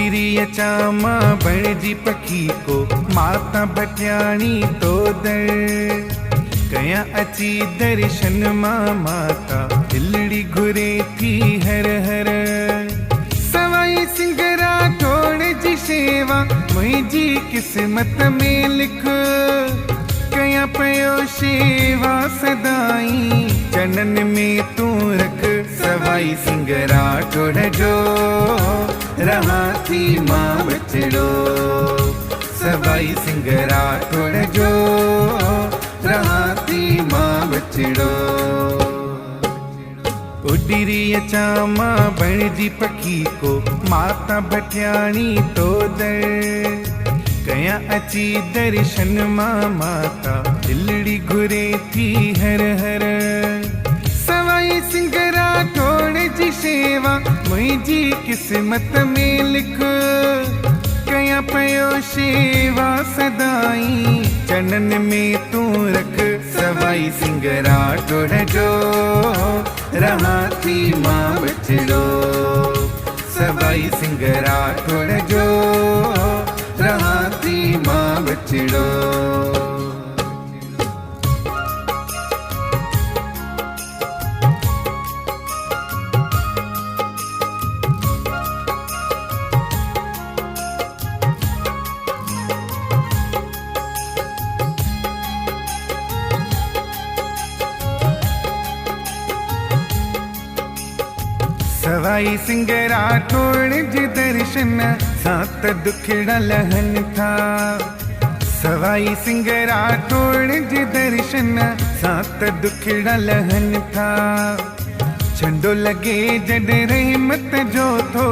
उडिरी अचा मां बणजी पखी को माता बटियाणी तो दर कया अची दर्शन मां माता दिलड़ी घुरे थी हर हर सवाई सिंगरा थोड़ जी शेवा मुझी किस्मत में लिख कया पयो शेवा सदाई चनन में तू रख सवाई सिंगरा थोड़ जो रहा थी मां बचड़ो सवाई सिंगरा थोड़ जो रहा थी मां बचड़ो उडिरी अचा मां बणजी पखी को माता बटियाणी तो दर कया अची दर्शन मां माता दिलड़ी घुरे थी हर हर सवाई सिंगरा थोड़ जी शेवा मुझी किस्मत में लिख कया पयो शेवा सदाई चनन में तू रख सवाई सिंगरा थोड़ जो रहा थी मां बचड़ो सवाई सिंगरा थोड़ जो रहा थी मां बचड़ो सवाई सिंगरा थोड़ जी दर्शन सात दुखड़ा लहन था सवाई सिंगरा थोड़ जी दर्शन सात दुखड़ा लहन था झंडो लगे जड रहमत जो थो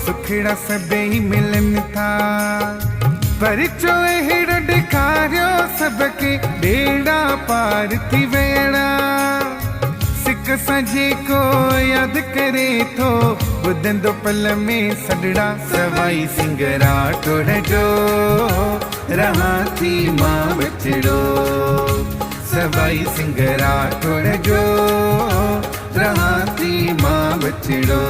सुखड़ा सबई मिलन था पर चो हेड़ ॾेखारियो सबके बेड़ा पार थी वेड़ा सिक सजे को याद करे थो बुधंदो पल में सडड़ा सवाई सिंगरा थोड़ जो रहा थी मां बचड़ो सवाई सिंगरा थोड़ जो रहा थी मां बचड़ो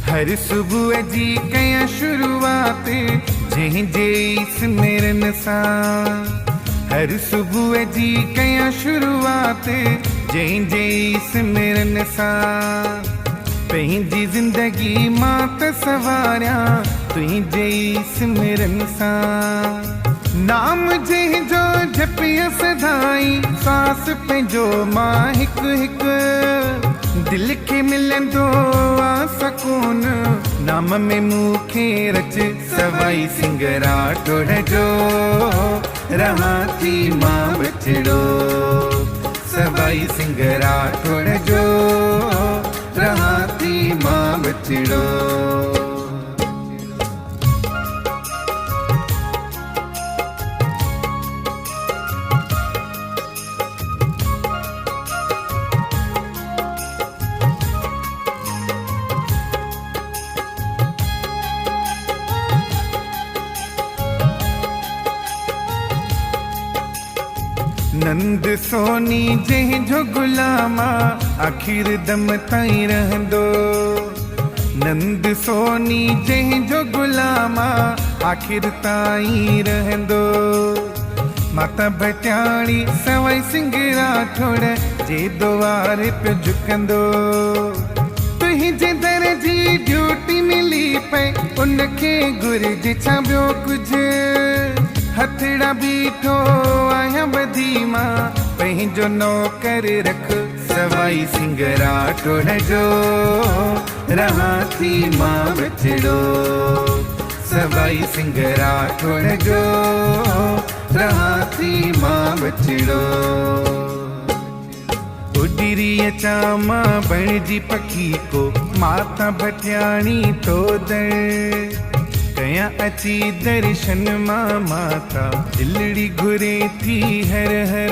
हर सुबह जी कया शुरुआत जंहिंजे सिमरन सां हर सुबह जी कया शुरुआत जंहिंजे सिमरन सां पंहिंजी ज़िंदगी मां त सवारियां तुंहिंजे सिमरन सां नाम जंहिंजो जपिय सदाई सांस पंहिंजो मां हिकु हिकु दिल के मिलंदो आ सकून नाम में मूंखे रच सवाई सिंगरा थोड़ जो रहा थी मां बचड़ो सवाई सिंगरा थोड़ जो रहा थी मां बचड़ो नंद सोनी जंहिंजो गुलामा आखिर दम ताईं रहंदो नंद सोनी जंहिंजो गुलामा आखिर ताईं रहंदो माता बटियाणी सवाई सिंगरा थोड़ जे द्वारे पे झुकंदो तुंहिंजे दर जी ड्यूटी मिली पे उनखे घुर्जे छा ॿियो कुझु हथड़ा बीठो आया बधी मां पंहिंजो नौकर रख सवाई सिंगरा थोड़ जो रहा थी मां बचड़ो सवाई सिंगरा थोड़ जो रहा थी मां बचड़ो उडिरी अचा मां बणजी पखी को माता बटियाणी तो दर कया अची दर्शन मां माता दिलड़ी घुरे थी हर हर।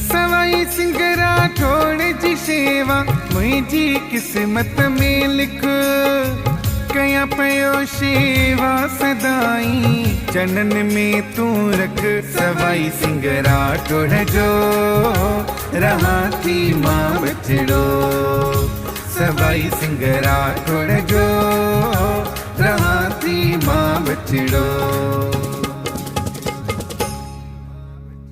सवाई सिंह राठौड़ जी शेवा मुंहिंजी किस्मत में लिख, कया पयो शेवा सदाई चनन में तू रख। सवाई सिंह राठौड़ जो रहा थी मां बचड़ो, सवाई सिंह राठौड़ जो रहा थी मां बचड़ो।